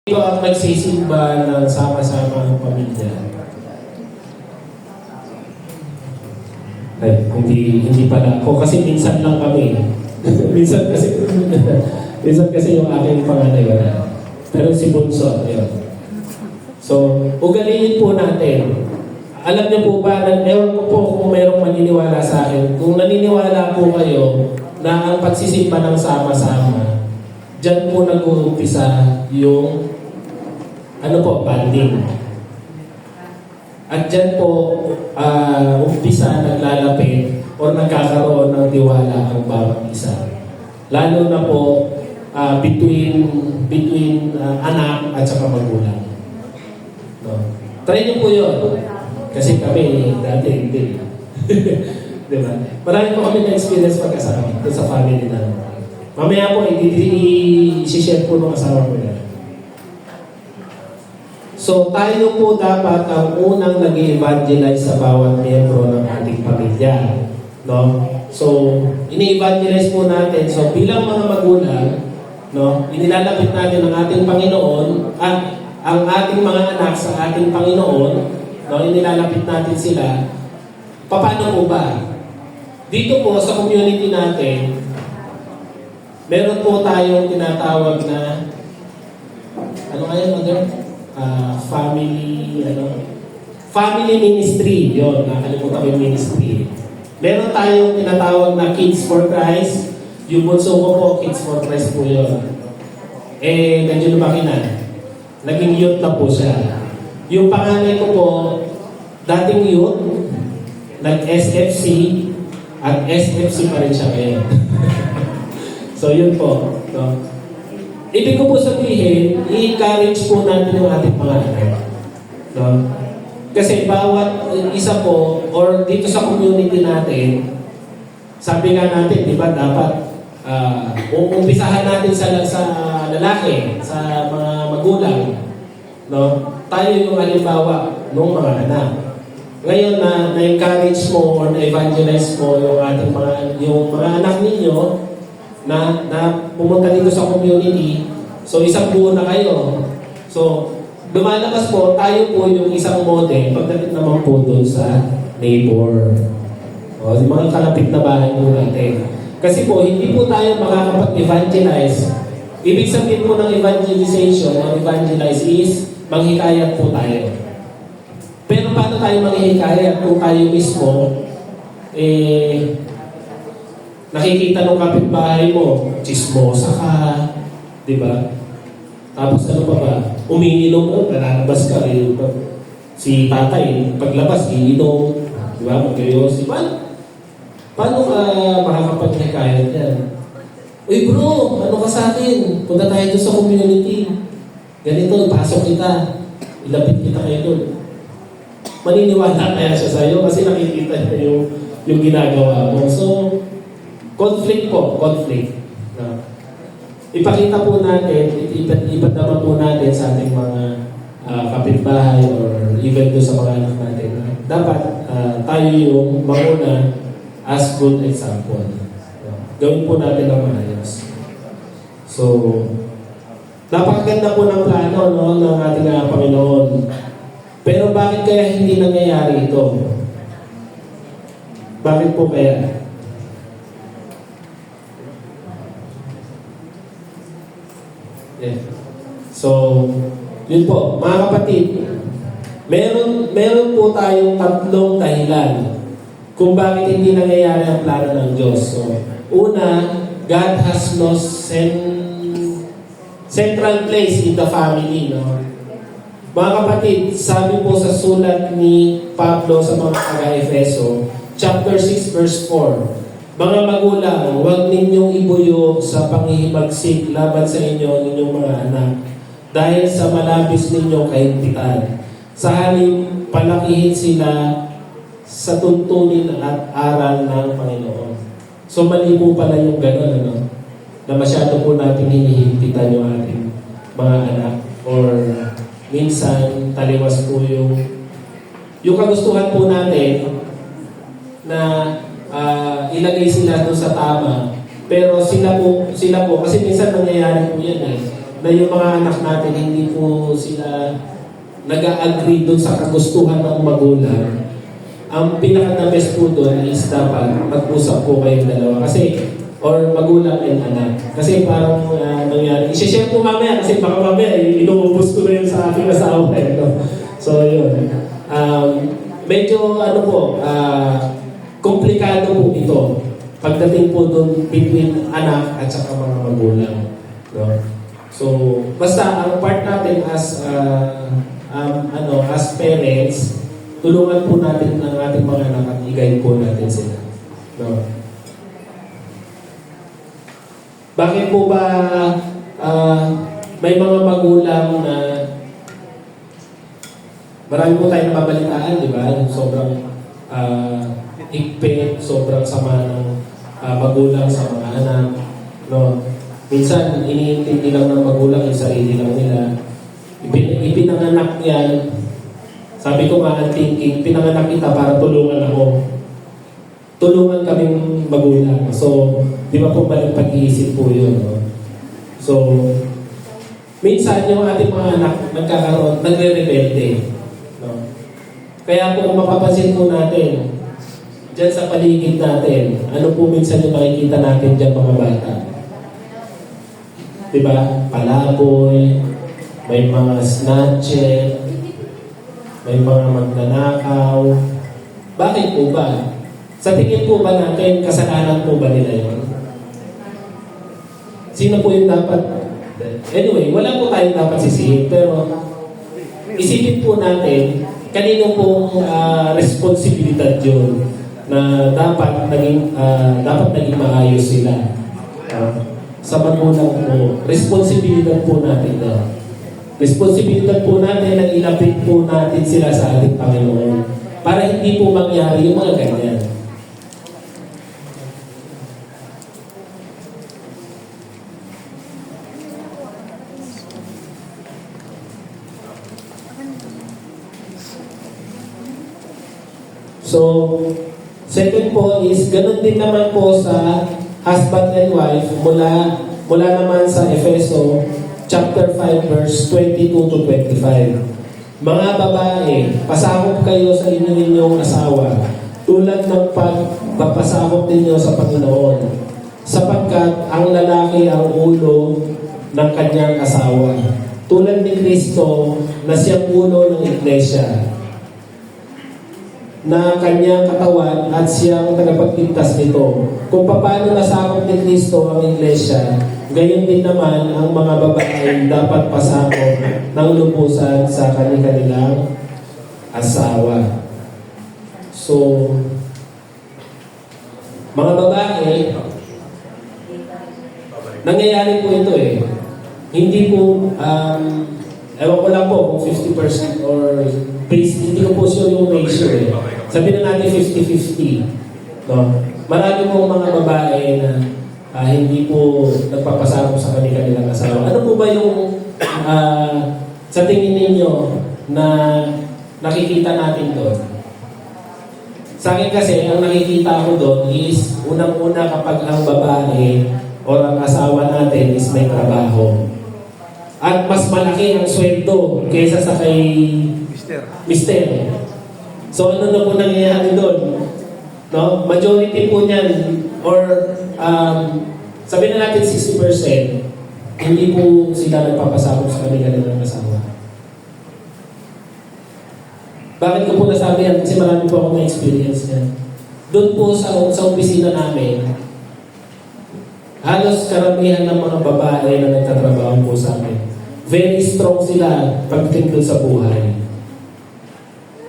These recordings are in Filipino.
Ito ang nagsisimba ng sama-sama ang pamilya. Ay, hindi pala ako kasi minsan lang kami. minsan kasi yung aking panganay wala. Pero si Bunso, yun. So, ugaliin po natin. Alam niyo po ba, ewan ko po kung mayroong maniniwala sa akin. Kung naniniwala po kayo na ang pagsisimba ng sama-sama, dyan po nag-uumpisa yung bonding. At dyan po, umpisa naglalapit o nagkakaroon ng tiwala ang bawat isa. Lalo na po between anak at saka magulang. No? Try niyo po yun. Kasi kami, dati hindi. Diba? Marami po kami na-experience pagkasama doon sa family namin. Mamaya po, i-share po ng asawa ko yan. So, tayo po dapat ang unang nag-evangelize sa bawat miyembro ng ating pamilya. No? So, ini-evangelize po natin. So, bilang mga magulang, no, inilalapit natin ang ating Panginoon at ang ating mga anak sa ating Panginoon. No, inilalapit natin sila. Paano po ba? Dito po sa community natin, meron po tayong tinatawag na family ministry. Yun, nakalimutan ko yung ministry. Meron tayong tinatawag na Kids for Christ. Yung bunso ko po, Kids for Christ po yun. Medyo lumaki na. Naging youth na po siya. Yung panganay ko po, dating youth, nag-SFC, at SFC pa rin siya ngayon. So yun po. No? Ibig ko po sabihin, i-encourage po natin yung ating mga anak. No? Kasi bawat isa po, or dito sa community natin, sabi nga natin, di ba, dapat umpisahan natin sa lalaki, sa mga magulang, no? Tayo yung halimbawa ng mga anak. Ngayon na-encourage mo or na-evangelize mo yung mga anak ninyo na pumunta dito sa community. So, isang buo na kayo. So, lumalabas po, tayo po yung isang model pagdating naman po doon sa neighbor. O, yung mga kalapit na bahay po natin. Kasi po, hindi po tayo makakapag-evangelize. Ibig sabihin po ng evangelization, ng evangelize is manghikayat po tayo. Pero paano tayo manghikayat kung tayo mismo nakikita ng kapitbahay mo, chismosa ka, di ba? Tapos ano pa ba? Umiinom mo, lalabas ka. Si tatay, paglabas, iinom. Di ba? Magkayosi. Paano ka makakapag-hikayat yan? Uy bro, ano ka sa akin? Punta tayo doon sa community. Ganito, pasok kita. Ilapit kita kayo doon. Maniniwala kaya siya sa'yo kasi nakikita niya yung ginagawa mo. So, conflict po. Conflict. No? Ipakita po natin, ipadama po natin sa ating mga kapitbahay or even doon sa mga anak natin. Dapat tayo yung mauna as good example. No? Gawin po natin ang maayos. So, napakaganda po ng plano, no, ng ating Panginoon. Pero bakit kaya hindi nangyayari ito? Bakit po kaya? Yeah. So, yun po, mga kapatid, meron po tayong tatlong dahilan kung bakit hindi nangyayari ang plano ng Diyos. So, una, God has no central place in the family, no? Mga kapatid, sabi po sa sulat ni Pablo sa mga taga-Efeso, chapter 6, verse 4, mga magulang, huwag ninyong ibuyo sa panghihimagsik laban sa ninyong mga anak, dahil sa malabis ninyong kaintitan. Sa halip, palakihin sila sa tuntunin at aral ng Panginoon. So mali po pala yung gano'n, ano? Na masyado po natin hinihimpitan yung ating mga anak or minsan taliwas po yung kagustuhan po natin na ilagay sila doon sa tama, pero sila po kasi minsan nangyayari po yan na yung mga anak natin hindi po sila nag-agree doon sa kagustuhan ng magulang, ang pinaka-the best po doon is dapat mag-usap po kayong dalawa. Kasi, or magulang and anak. Kasi parang nangyari, i-share po mamaya kasi baka mamaya inuubos ko na yun sa aking asawa. No? So, yun. Medyo ano po, komplikado po ito pagdating po doon between anak at saka mga magulang. No? So, basta ang part natin as as parents, tulungan po natin ang ating mga anak at i-guide po natin sila. No? Bakit po ba may mga magulang na marami po tayong nababalitaan, di ba? Sobrang higpit, sobrang sama ng magulang sa mga anak. No? Minsan, iniintindi lang ng magulang yung sarili lang nila. Ipinanganak yan. Sabi ko nga, ang thinking, pinanganak kita para tulungan ako. Tulungan kaming magulang. So, di ba po balang pag-iisip po yun? No? So, minsan yung ating mga anak nagkakaroon, nagre-rebelde. No? Kaya po kung mapapansin po natin, dyan sa paligid natin, ano po minsan yung makikita natin dyan mga bata? Diba? Palaboy, may mga snatcher, may mga magnanakaw. Bakit po ba? Sa tingin po ba natin, kasalanan po ba nila yun? Sino po yung dapat? Anyway, wala po tayong dapat sisihin, pero isipin po natin, kanino pong responsibilidad yun na dapat naging maayos sila. Sa magulang po, responsibilidad po natin na. Responsibilidad po natin na ilapit po natin sila sa ating Panginoon para hindi po mangyari yung mga ganyan. So, second po is, ganun din naman po sa husband and wife mula naman sa Efeso chapter 5 verse 22 to 25. Mga babae, pasakop kayo sa inyong asawa tulad ng pagpapasakop ninyo sa Panginoon, sapagkat ang lalaki ang ulo ng kanyang asawa, tulad ni Kristo na siyang ulo ng iglesia, na kanyang katawan at siyang tagapagligtas nito. Kung paano nasakop ni Kristo ang iglesia, gayon din naman ang mga babae dapat pasakop ng lubusan sa kanilang asawa. So, mga babae, nangyayari po ito eh. Hindi po, ewan ko lang po kung 50% or base, hindi ko po sure yung ratio eh. Sabihin na natin 50-50. No? Marami pong mga babae na hindi po nagpapasakop sa kanilang asawa. Ano po ba yung sa tingin ninyo na nakikita natin doon? Sa akin kasi, ang nakikita ko doon is unang-una kapag ang babae o ang asawa natin is may trabaho. At mas malaki ang sweldo kaysa sa kay Mister. So ano na po nangyayari doon? No? Majority po niyan, or sabihin na natin 60%, hindi po sila nagpapasakop sa kanilang asawa. Bakit ko po nasabi yan? Kasi marami po ako na-experience yan. Doon po sa opisina namin, halos karamihan ng mga babae na nagtatrabaho po sa amin. Very strong sila pagdating doon sa buhay.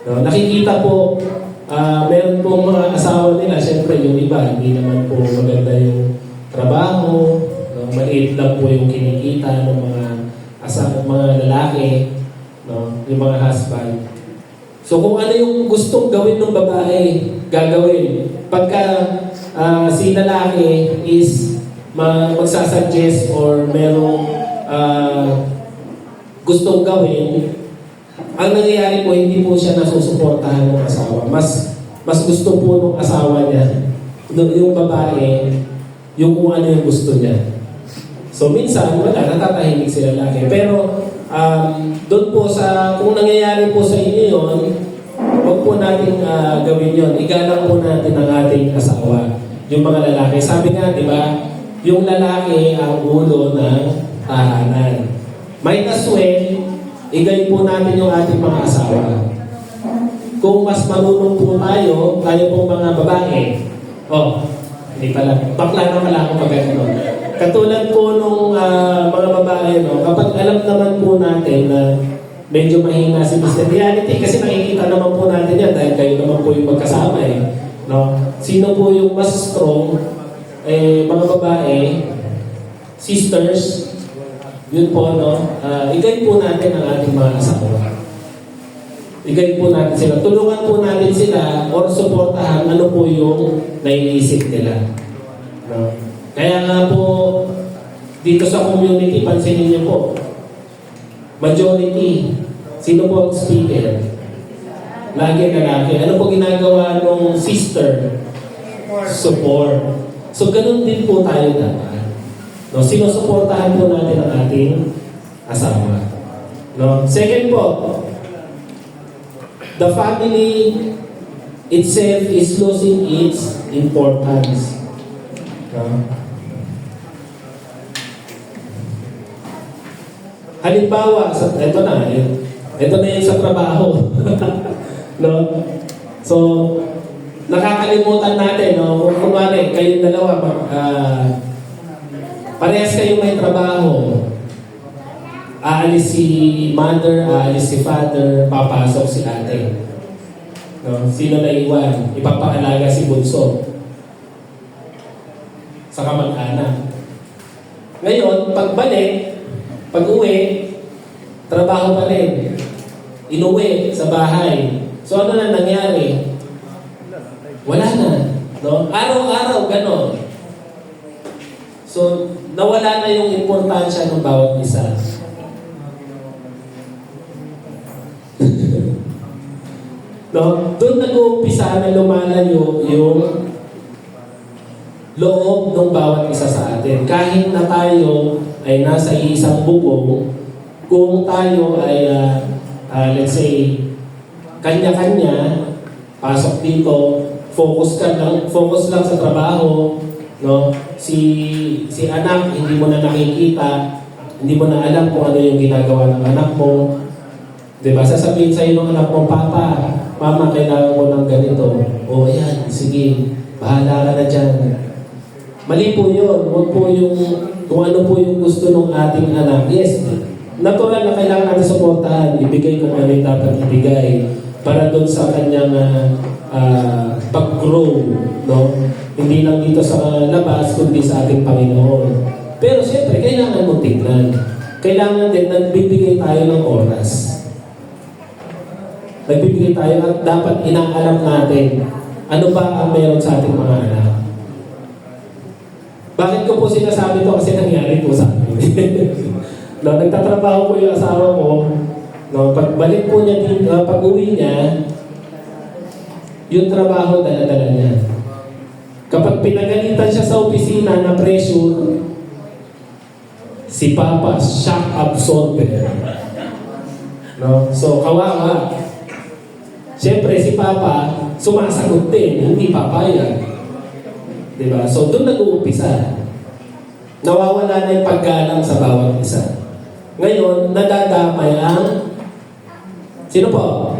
No, nakikita po, meron po mga asawa nila, syempre yung iba, hindi naman po maganda yung trabaho, no, maliit lang po yung kinikita ng mga mga lalaki, no, yung mga husband. So kung ano yung gustong gawin ng babae, gagawin. Pagka si lalaki is magsasuggest or merong gustong gawin, ang nangyayari po, hindi po siya nasusuportahan ng asawa. Mas gusto po ng asawa niya, yung babae, yung kung ano yung gusto niya. So minsan, wala, natatahimik si lalaki. Pero doon po sa, kung nangyayari po sa inyo yun, huwag po natin gawin yun. Igalang po natin ang ating asawa, yung mga lalaki. Sabi nga, di ba, yung lalaki ang ulo ng tahanan. Might as well, igay po natin yung ating mga asawa. Kung mas marunong po tayo pong mga babae, hindi pala, bakla na pala ako magano. Katulad po nung mga babae, no, kapag alam naman po natin na medyo mahina si Mr. Reality, kasi nakikita naman po natin yan dahil kayo naman po yung magkasama no? Sino po yung mas strong? Mga babae, sisters, yun po, no? Igay po natin ang ating mga asawa. Igay po natin sila. Tulungan po natin sila or suportahan ano po yung naiisip nila. No? Kaya nga po, dito sa community, pansinin niyo po, majority, sino po ang speaker? Lagi lalaki. Ano po ginagawa ng sister? Support. So, ganun din po tayo dapat. No? Sinusuportahan po natin ang ating asawa. No? Second po, the family itself is losing its importance. Halimbawa, ito na yung sa trabaho. No? So, nakakalimutan natin, no? Kung kumari, kayong dalawa, parehas kayong may trabaho. Aalis si mother, aalis si father, papasok si ate. No? Sino na iwan? Ipapaalaga si bunso sa kamag-anak. Ngayon, pagbalik, pag-uwi, trabaho pa rin. Inuwi sa bahay. So ano na nangyari? Wala na. No? Araw-araw, ganon. So, nawala na yung importansya ng bawat isa. No? Doon nag-uumpisa na lumalayo yung loob ng bawat isa sa atin. Kahit na tayo ay nasa isang bubong, kung tayo ay, let's say, kanya-kanya, pasok dito, focus lang sa trabaho, no? Si anak, hindi mo na nakikita, hindi mo na alam kung ano yung ginagawa ng anak mo. Diba? Sasabihin sa'yo ng anak mo, Papa, Mama, kailangan mo ng ganito. O, ayan, sige, bahala ka na dyan. Mali po yun. Huwag po yung, kung ano po yung gusto ng ating anak. Yes, natural na kailangan natin suportahan. Ibigay kung ano yung dapat ibigay para doon sa kanyang pag-grow. No? Hindi lang dito sa labas, kundi sa ating Panginoon. Pero siyempre, kailangan mo tignan. Kailangan din nagbibigay tayo ng oras. Nagbibigay tayo at dapat inaalam natin ano ba ang meron sa ating mga anak. Bakit ko po sinasabi ito? Kasi nangyari po sa akin. No, nagtatrabaho po yung asawa ko. No, pagbalik po niya dito, pag-uwi niya, yung trabaho dala-dala niya. Kapag pinagalitan siya sa opisina na pressure, si Papa, shock absorber. No? So, kawawa. Siyempre, si Papa, sumasagot din, hindi papayag. Diba? So, doon nag-uumpisa. Nawawala na yung paggalang sa bawat isa. Ngayon, nadadamay ang... Sino po?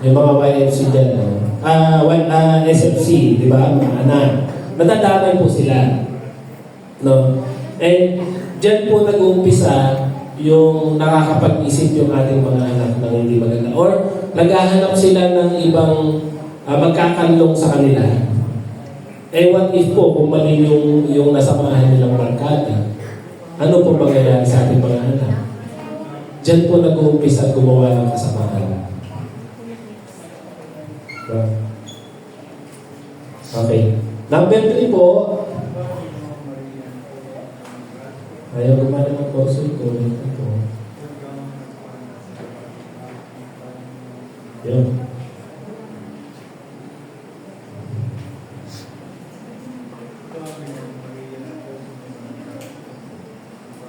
Yung mga YFC dyan. SFC, di ba? Mga anak. Nadadamay po sila. No? And dyan po nag-uumpisa yung nakakapag-isip yung ating mga anak ng hindi maganda. Or naghahanap sila ng ibang magkakanlong sa kanila. What if po kung mali yung nasamahan nilang barkada? Ano po mangyayari sa ating mga anak? Diyan po nag-uumpisa gumawa ng kasamaan. Okay. Number 3 po, ayaw gumana ng kurso ko. Ito. Yun.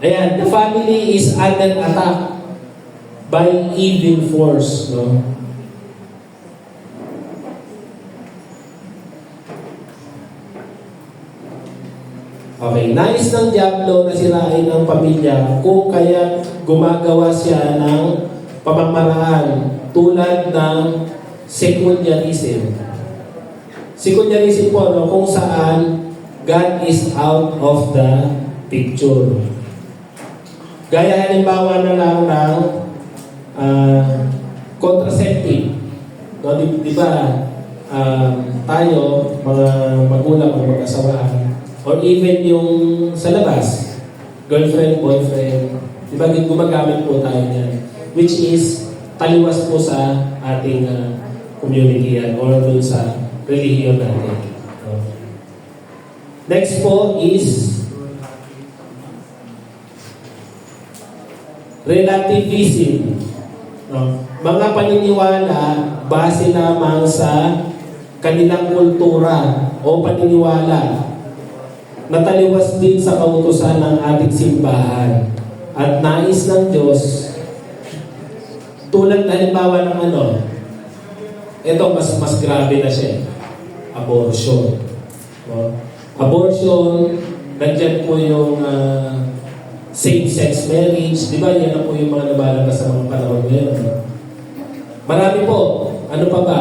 Ayan, the family is under attack by evil force, no? Okay, nais ng Diablo na sirain ang pamilya kung kaya gumagawa siya ng pamamaraan tulad ng secularism. Secularism po, no, kung saan God is out of the picture. Gaya halimbawa na lang ng contraceptive. No, di ba, tayo, mga magulang o mag-asawaan, or even yung sa labas, girlfriend, boyfriend, di ba gumagamit po tayo niyan, which is taliwas po sa ating community yan or dun sa relihiyon natin. Next po is relativism. No? Mga paniniwala base lamang sa kanilang kultura o paniniwala na taliwas din sa kautusan ng ating simbahan at nais ng Diyos tulad na halimbawa ng ito mas grabe na siya, abortion. No? Abortion, nandyan po yung same-sex marriage, di ba? Yan na po yung mga nabalabas sa mga panahon ngayon. No? Marami po, ano pa ba?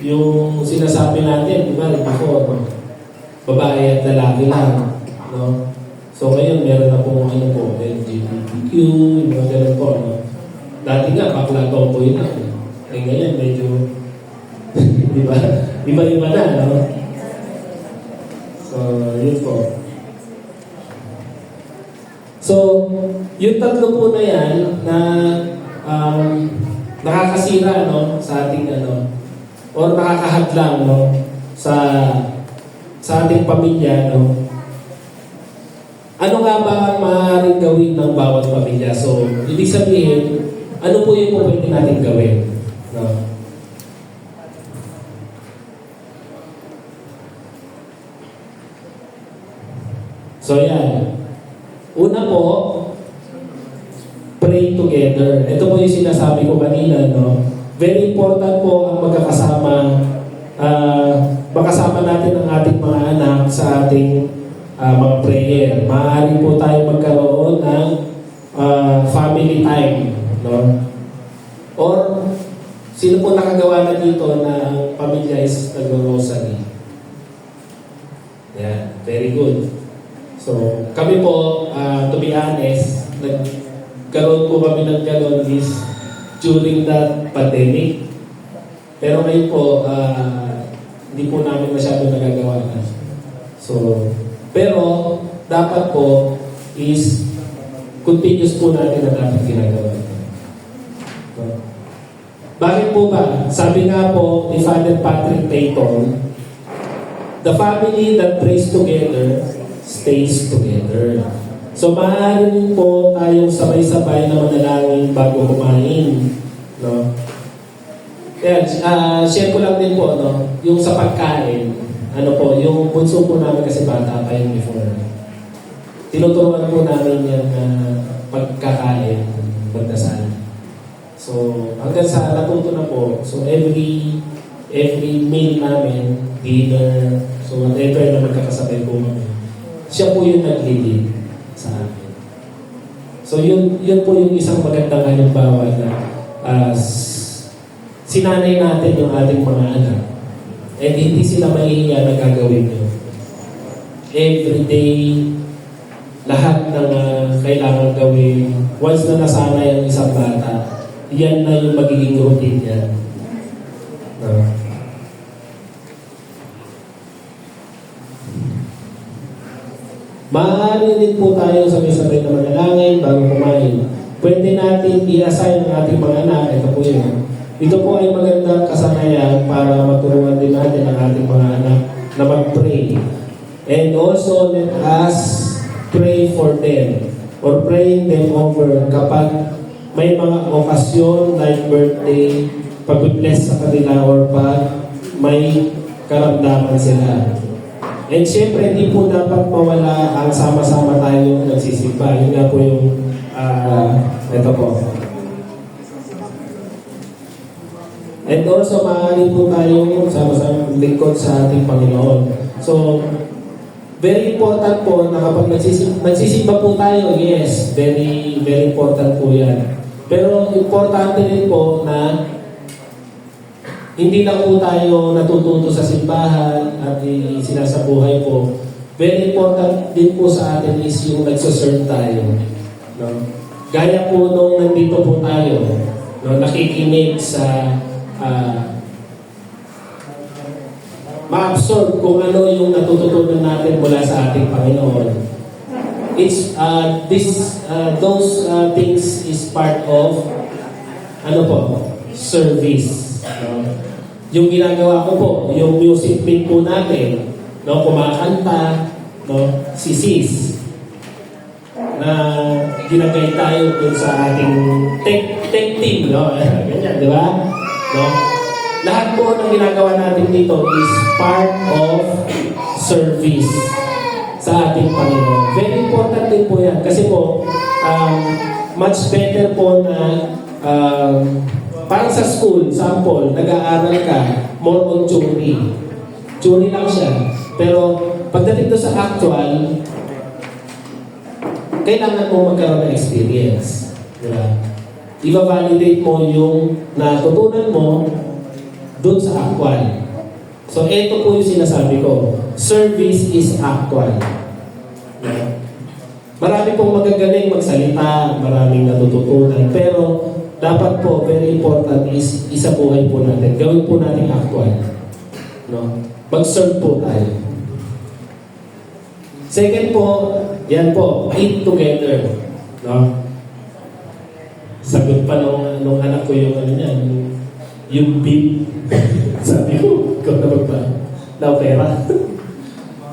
Yung sinasabi natin, di ba? Before, no? Babae at lalaki lang. No? So ngayon, meron na po LGBTQ, yung mga ganun po. No? Dati nga, bakla tomboy na. Eh ngayon, medyo, di ba? Iba-iba na, no? So, yun po. So, yung tatlo po na yan na nakakasira, no, sa ating, or nakakahadlang, no, sa ating pamilya, no? Ano nga ba ang maaaring gawin ng bawat pamilya? So, ibig sabihin, ano po yung pwede natin gawin? No? So, yan. Una po, pray together. Ito po yung sinasabi ko kanina, no? Very important po ang makasama natin ang ating mga anak sa ating mga prayer. Maaari po tayo magkaroon ng family time, no? Or sino po nakagawa na dito na ang pamilya is nag-rosary? Yeah, very good. So, kami po, to be honest, nagkaroon po kami ng gano'n is during that pandemic. Pero ngayon po, hindi po namin masyado nagagawa na. So, pero dapat po is continuous po natin na dapat ginagawa. So, bakit po ba? Sabi nga po ni Father Patrick Peyton, the family that prays together stays together. So, maaari po tayong sabay-sabay na manalangin bago kumain. No? Kaya, share ko lang din po, no? Yung sa pagkain, yung bunso po namin kasi bata pa yung before. Tinuturuan po namin yan na pagkakain, magdasal. So, hanggang sa natuto na po, so every meal namin, dinner, so whatever na magkakasabay po kami, siya po yung nag-lead sa amin. So, yun po yung isang magandang halimbawa na sinanay natin yung ating mga anak. And hindi sila mahihiya na gagawin nyo. Every day, lahat ng kailangan gawin, once na nasanay ang isang bata, yan na yung magiging routine niya. Maaari din po tayo sabay-sabay na manalangin bago kumain. Pwede natin i-assign ang ating mga anak. Ito po yun. Ito po ay magandang kasanayan para maturuan din natin ang ating mga anak na mag-pray. And also, let us pray for them or praying them over kapag may mga okasyon like birthday, pag-bless sa kanila or pag may karamdaman sila. And syempre, hindi po dapat mawala ang sama-sama tayo nagsisimba. Yun nga po yung, ito po. And also, maaari po tayo sama-sama lingkod sa ating Panginoon. So, very important po na kapag nagsisimba po tayo, yes, very, very important po yan. Pero importante rin po na hindi lang po tayo natututo sa simbahan at sinasabuhay po. Very important din po sa atin is yung nagsaserve tayo. No? Gaya po nung nandito po tayo, no, nakikinig sa ma-absorb kung ano yung natututunan natin mula sa ating Panginoon. It's those things is part of ano po, service. No? Yung ginagawa ko po, yung music pin po natin, no, kumakanta, no, sisis na ginagay tayo dun sa ating tech team, no? Ganyan, di ba? No? Lahat po ng ginagawa natin dito is part of service sa ating Panginoon. Very important din po yan. Kasi po, much better po na parang sa school, sample, nag-aaral ka, more on theory. Theory lang siya. Pero pagdating doon sa actual, kailangan mo magkaroon ng experience. Diba? I-validate mo yung natutunan mo doon sa actual. So, ito po yung sinasabi ko. Service is actual. Yeah. Marami pong magagaling magsalita, maraming natututunan, pero dapat po, very important is isabuhay po natin. Gawin po natin actual. No? Mag-serve po tayo. Second po, yan po, eat together. No? Sagot pa nung anak ko yung ano niya, yung beef. Sabi ko, ikaw na magpa na pera.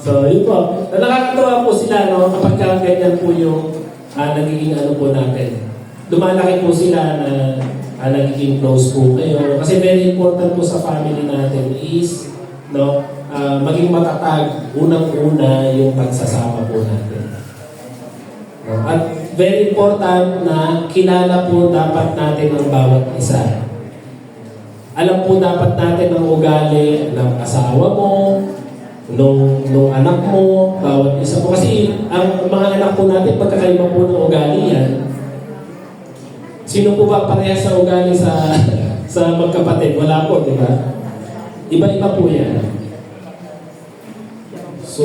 So, yun po. Nakakatawa po sila, no? Kapag ganyan po yung nagiging ano po natin. Lumalaki po sila na nagiging close po kayo. Kasi very important po sa family natin is, no, maging matatag, unang-una yung pagsasama po natin. No? At very important na kilala po dapat natin ang bawat isa. Alam po dapat natin ang ugali ng asawa mo, nung anak mo, bawat isa po. Kasi ang mga anak po natin, pagkakaiba po ng ugali yan. Sino po ba parehas sa ugali sa magkapatid? Wala po, di ba? Iba-iba po yan. So,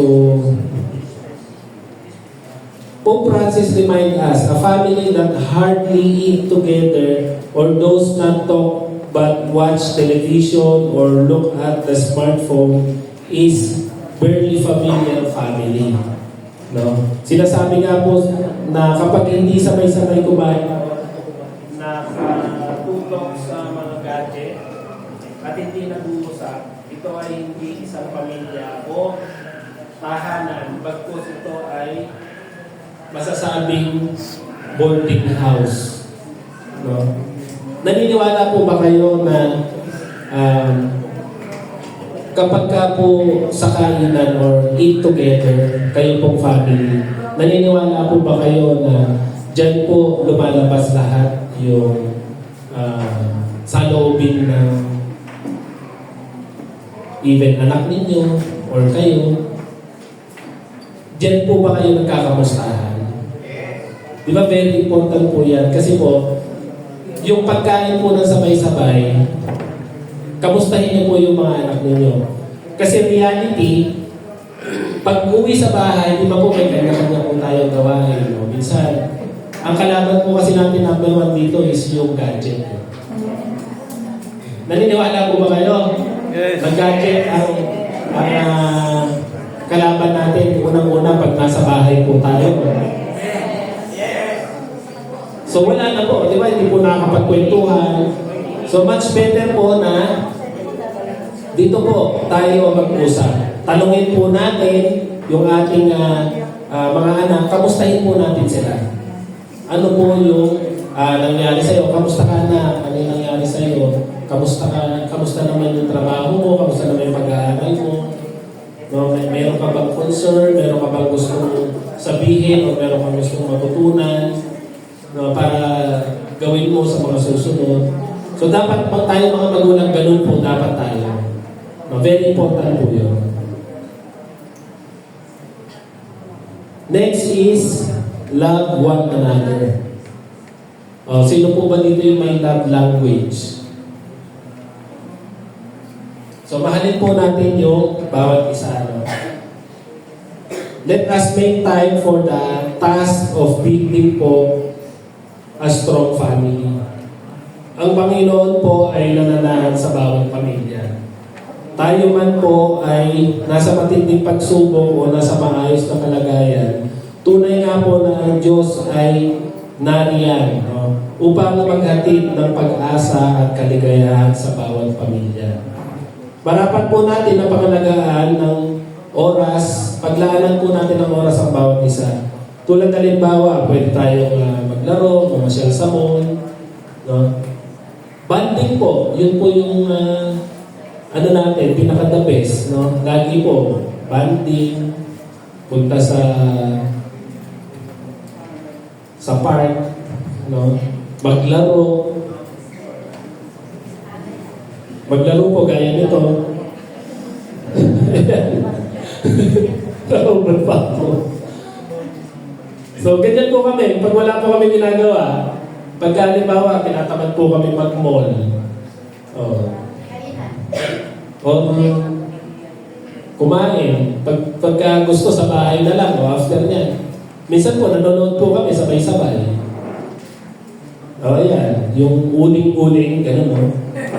Pope Francis remind us, a family that hardly eat together or those not talk but watch television or look at the smartphone is barely familiar family. No? Sinasabi nga po na kapag hindi sabay-sabay kumain, nakatutok sa mga gadget at hindi nag-uusap, ito ay hindi isang pamilya o tahanan, bagkus ito ay masasabing boarding house. No? Naniniwala po ba kayo na kapag ka po sa kainan or eat together, kayo pong family, naniniwala po ba kayo na dyan po lumalabas lahat yung saloobin ng even anak ninyo or kayo? Dyan po ba kayo nagkakamustahan? Di ba very important po yan? Kasi po, yung pagkain po ng sabay-sabay, kamustahin niyo po yung mga anak ninyo. Kasi reality, pag uwi sa bahay, di ba po may kanya-kanya po tayong gawain. No? Minsan, ang kalaban po kasi natin number one dito is yung gadget. Naniniwala po ba kayo? Yes. Mag-gadget ang kalaban natin unang-una pag nasa bahay po tayo. So wala na po, di ba? Hindi po nakakapagkwentuhan. So much better po na dito po tayo mag-usap. Tanungin po natin yung ating mga anak, kamustahin po natin sila. Ano po yung nangyari sa'yo? Kamusta ka na? Ano yung nangyari sa'yo? Kamusta naman yung trabaho mo? Kamusta naman yung pag-aaral mo? No, meron ka bang concern, meron ka bang gustong sabihin o meron kang gustong matutunan, no, para gawin mo sa mga susunod. So dapat pag tayo mga magulang, ganun po dapat tayo. No, very important po yun. Next is love one another. Sino po ba dito yung may love language? So mahalin po natin yung bawat isa. No? Let us make time for the task of building po a strong family. Ang Panginoon po ay nananahan sa bawat pamilya. Tayo man po ay nasa matinding pagsubok o nasa maayos na kalagayan, tunay nga po na ang Diyos ay nariyan, no? Upang maghatid ng pag-asa at kaligayahan sa bawat pamilya. Marapat po natin ang pangalagaan ng oras, paglaanan po natin ng oras ang bawat isa. Tulad halimbawa, pwede tayong maglaro, mamasyal sa mall, no? Bonding po, yun po yung ano natin, pinaka-the best, no? Lagi po, bonding, punta sa park, no? Maglaro. Maglaro po gaya nito. Naubad pa ako. So, ganyan po kami. Pag wala po kami ginagawa, pagka halimbawa, tinatamad po kami mag-mall. O kumain. Pagka gusto sa bahay na lang, o after niyan. Minsan po, nanonood po kami sabay-sabay. Yan. Yung uling-uling, gano'n, no?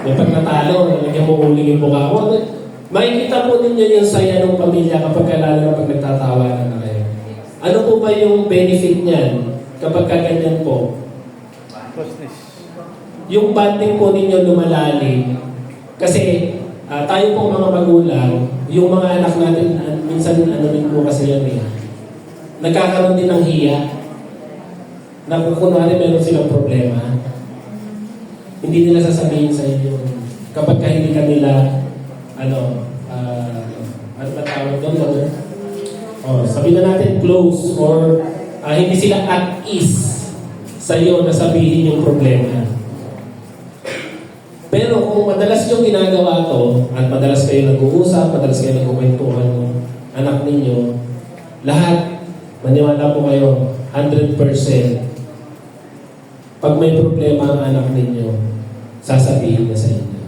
Yung pag natalo, nalagyan mo uling yung mukha mo. Makikita po ninyo yung saya ng pamilya kapag lalo na pag nagtatawanan na kayo. Ano po ba yung benefit niyan kapag ganyan po? Yung bonding po ninyo lumalalim. Kasi tayo po mga magulang, yung mga anak natin, minsan ano rin po kasi yan eh. Nagkakaroon din ng hiya. Na kung kunwari meron silang problema, hindi nila sasabihin sa inyo. Kapag hindi ka nila, ano ba tawag doon, mother? Sabihin na natin close or hindi sila at ease sa iyo na sabihin yung problema. Pero kung madalas yung ginagawa to, at madalas kayo nag-uusap, madalas kayo nagkukwentuhan ng anak ninyo, lahat, maniwala po kayo, 100%. Pag may problema ang anak ninyo, sasabihin niya sa inyo.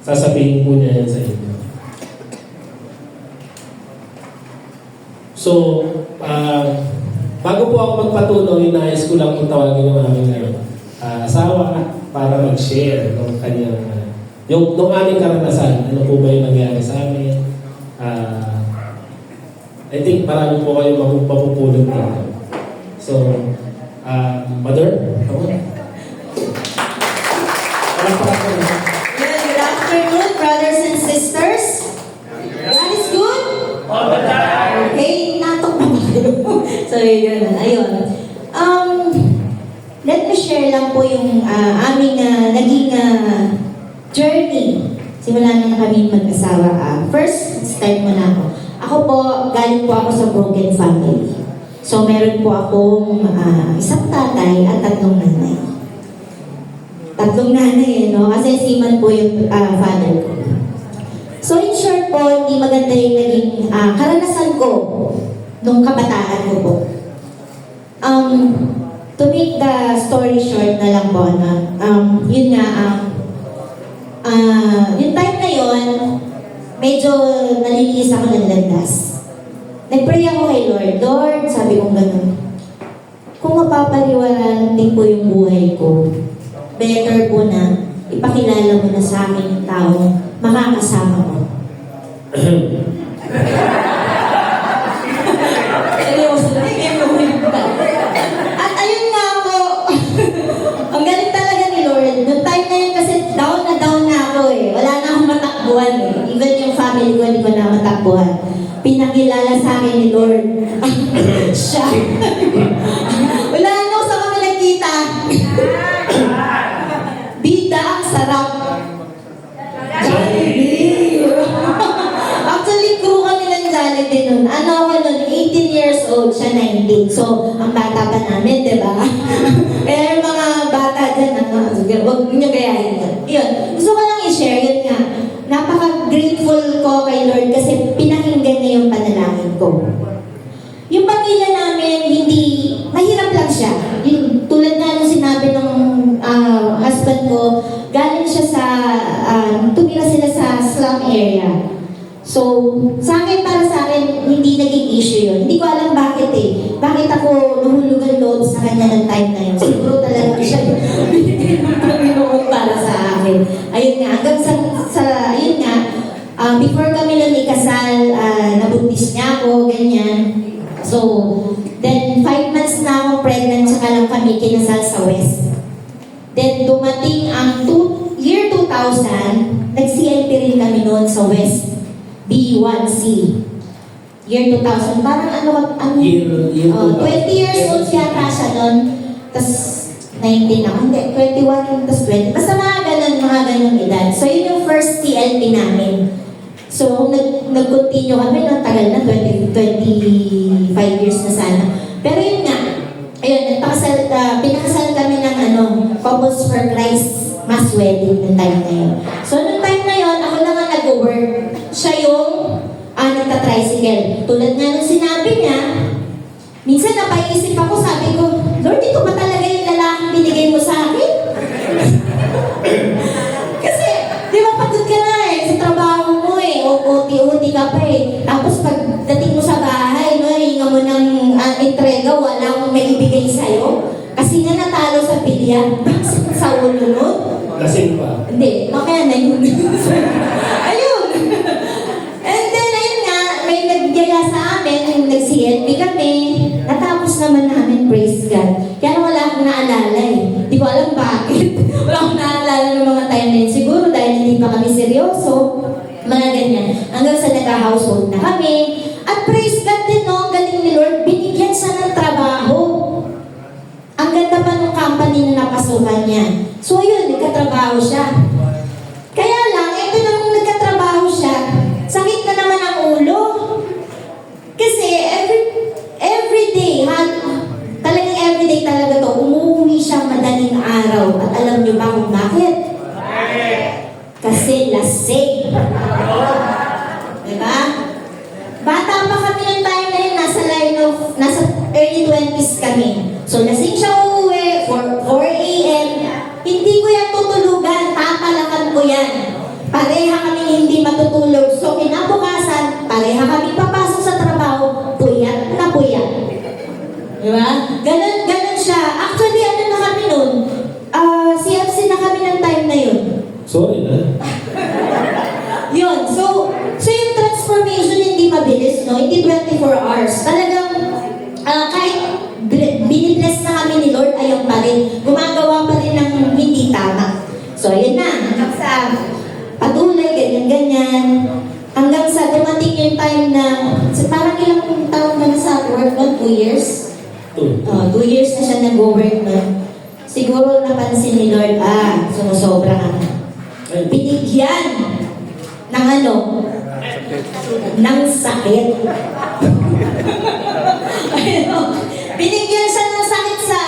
Sasabihin po niya yan sa inyo. So, bago po ako magpatuloy, nais ko lang kung tawagin yung aming asawa para mag-share ng kanyang, nung aming karanasan, ano po ba yung nangyari sa amin. I think marami po kayo mapupulot dito. So, Mother? Good afternoon, brothers and sisters. God is good? All the time! Okay, natok pa tayo. So, yun. Ayun. Let me share lang po yung aming naging journey. Simula na kami mag-asawa. First, start mo na ako. Ako po, galing po ako sa broken family. So, meron po akong isang tatay at tatlong nanay. Tatlong nanay, no? Kasi siman po yung father ko. So, in short po, hindi maganda yung naging karanasan ko nung kabataan ko po. To make the story short na lang po, yun nga, yung time na yun, medyo nalilis ako ng landas. Nag-pray ako kay Lord. Lord, sabi kong gano'n, kung mapapaliwaran din po yung buhay ko, better po na ipakilala mo na sa akin yung tao makakasama ko. Seryoso, at ayun nga po, ang galing talaga ni Lord. Noong time na yun kasi down na ako eh. Wala na akong matakbuhan eh. Even yung family ko, hindi ko na matakbuhan. Pinakilala sa akin ni Lord. Siya. Wala na sa kami nagkita. Bida ang sarap. Jollibee. Actually, Ano ako nun, 18 years old, siya 19. So, ang bata pa namin, di ba? Pero yung mga bata dyan, huwag nyo gayahin yun. Yun, gusto ko lang i-share, yun nga. Napaka-grateful ko kay Lord kasi pinakinggan niya yung panalangin ko. Yung pamilya namin, hindi, mahirap lang siya. Yung, tulad na nung sinabi ng husband ko, galing siya sa, tumira sila sa slum area. So, sa akin, para sa akin, hindi naging issue yun. Hindi ko alam bakit eh. Bakit ako nahulugan loob sa kanya ng time na yun. Siguro talaga siya binigay ng Panginoon para sa akin. Ayun nga, hanggang ayun nga, before kami nun ikasal, nabuntis niya ako, ganyan. So, then 5 months na ako pregnant, saka lang kami kinasal sa West. Then, dumating ang year 2000, nag-CLP rin kami noon sa West. B1C. Year 2000. Parang Year 20 years old yata siya noon. Tapos 19 ako. Hindi, 21, tapos 20. Basta mga ganun edad. So, yun yung first CLP namin. So, nag-continue kami ng tagal na, 25 years na sana. Pero yun nga, ayun, pinakasal kami ng Couples for Christ mass wedding ng time na yun. So, nung time na yun, ako lang ang nag-work. Siya yung nagta-tricycle. Tulad nga nung sinabi niya, minsan napaisip ako, sabi ko, Lord, ito ba talaga yung lalaking binigay mo sa akin? Kasi, di ba pagod ka na sa trabaho mo uti-uti ka pa Tapos pagdating mo sa bahay, hinga mo ng entrega, wala akong maibigay sa'yo. Kasi nga natalo sa bilyan, sa ulo nun. Lasing pa. Hindi, mamaya na yun. Ayun. And then, ayun nga, may naggaya sa amin, nag-CLP kami. Natapos naman namin, praise God. Kaya wala akong naalala Hindi ko alam bakit. Wala akong naalala ng mga time na yun. Siguro dahil hindi pa kami seryoso. Mga ganyan. Hanggang sa nag-household na kami. At praise God din, no, ang galing ni Lord, binigyan siya ng trabaho. Ang ganda pa ng company na napasukan niya. So yun, nagkatrabaho siya. Kaya lang, ito nang nagkatrabaho siya, sakit na naman ang ulo. Kasi every day, talagang everyday talaga to, umuwi siya madaling araw. At alam niyo ba kung bakit? Kasi lasing. Diba? Bata pa kami ng time na yun, nasa early 20s kami. So, lasing siya uuwi, 4 a.m. Hindi ko yan tutulugan, tatalakan ko yan. Pareha kami hindi matutulog. So, kinabukasan, pareha kami papasok sa trabaho, puyat na puyat. Diba? Ganon siya. Actually, na kami nun? CFC na kami ng time na yun. Sorry na. Yun. So yung transformation hindi mabilis, no? Hindi 24 hours. Talagang, kahit binibless na kami ni Lord, ayaw pa rin. Gumagawa pa rin ng hindi tama. So, yun na. Hanggang sa patuloy, ganyan-ganyan. Hanggang sa dumating yung time na, parang ilang taon na sa work nun? 2 years? 2 years na siya nag-work nun. Siguro napansin ni Lord, sumusobra ka na. Binigyan ng ng sakit. Binigyan siya ng sakit sa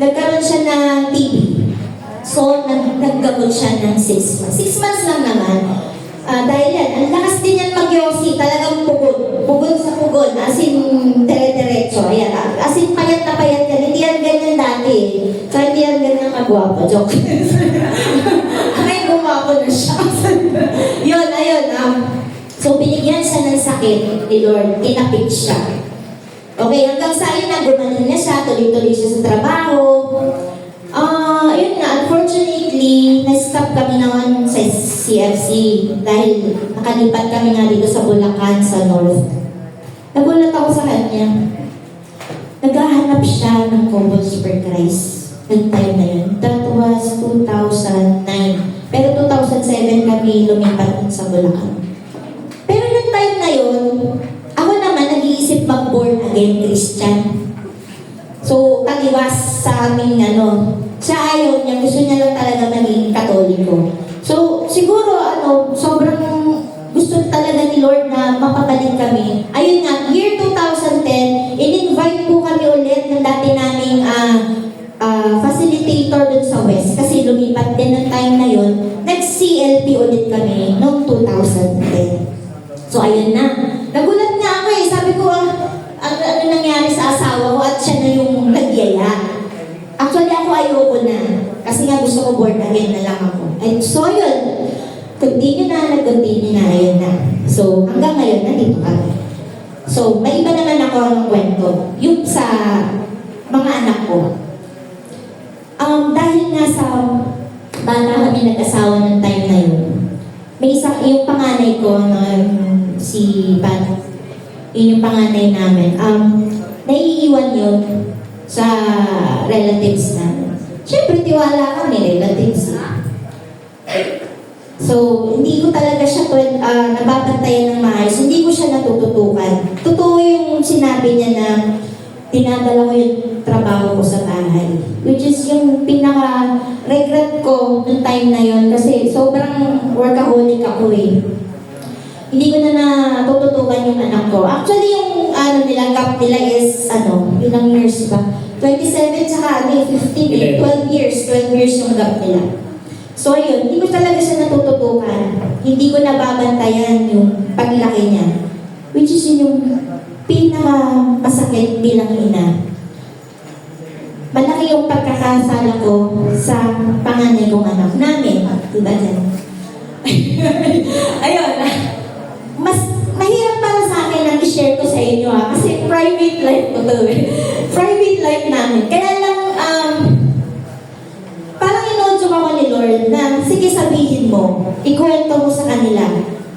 nagkaroon siya ng TB. So, naggamot siya ng 6 months. 6 months lang naman. Dahil yan, ang lakas din yan mag-yosi, talagang pugod. Pugod sa pugod, as in dire-diretso. Ayan, as in payat na payat yan. Hindi yan ganyan dati. So, hindi yan ganyan kagwapo. Joke. Ay, gumapo na siya. Yun, ayun. So, binigyan siya ng sakit ni Lord. Tinapik siya. Okay, hanggang sa ayun na, gumaling na siya. Tuloy-tuloy siya sa trabaho. Ayun nga, unfortunately, na-stop kami naman sa CFC dahil nakalipat kami nga dito sa Bulacan, sa North. Nagulat ako sa kanya. Naghahanap siya ng Couples for Christ. Noong time na yun. That was 2009. Pero 2007 kami lumipat sa Bulacan. Pero noong time na yun, ako naman nag-iisip mag-born again Christian. So, taliwas sa aming siya ayaw niya, gusto niya lang talaga maging Katoliko. So, siguro, sobrang gusto talaga ni Lord na mapabalik nagkaedad kami, ayun nga, year 2010, in-invite po kami ulit ng dati naming facilitator dun sa West kasi lumipat din ng time na yun. Nag-CLP ulit kami noong 2010. So ayun na. Nagulat nga ako eh. Sabi ko, ano nangyari sa asawa ko at siya na yung nagyaya. Actually ako ayoko na. Kasi nga gusto ko board again na lang ako. And so yun. Continue na, nag-continue na. Ayun na. So hanggang ngayon, nandito kami. So may iba naman ako ng kwento. Yung sa mga anak ko. Dahil nga sa bata kami nag-asawa ng time na yun, may isa, yung panganay ko, si Pat, yun yung panganay namin, naiiwan yun sa relatives namin. Siyempre, tiwala kami, relatives. So, hindi ko talaga siya nababantayan ng maayos. Hindi ko siya natututukan. Totoo yung sinabi niya na tinadala ko yung trabaho ko sa bahay. Which is yung pinaka-regret ko noong time na yun kasi sobrang workaholic ako eh. Hindi ko na natututukan yung anak ko. Actually, yung gap nila is, ilang years ba? 27 saka 15, 12 years yung gap nila. So yun, hindi ko talaga siya natututukan. Hindi ko nababantayan yung paglaki niya. Which is yung pinaka-masakit bilang ina. Malaki yung pagkakasala ko sa panganay kong anak namin. Diba dyan? Ayun. Mas mahirap para sa akin ang i-share ko sa inyo kasi private life ko to eh. Private life namin. Kaya lang, parang inodyo ako ni Lord na sige sabihin mo, ikuwento mo sa kanila.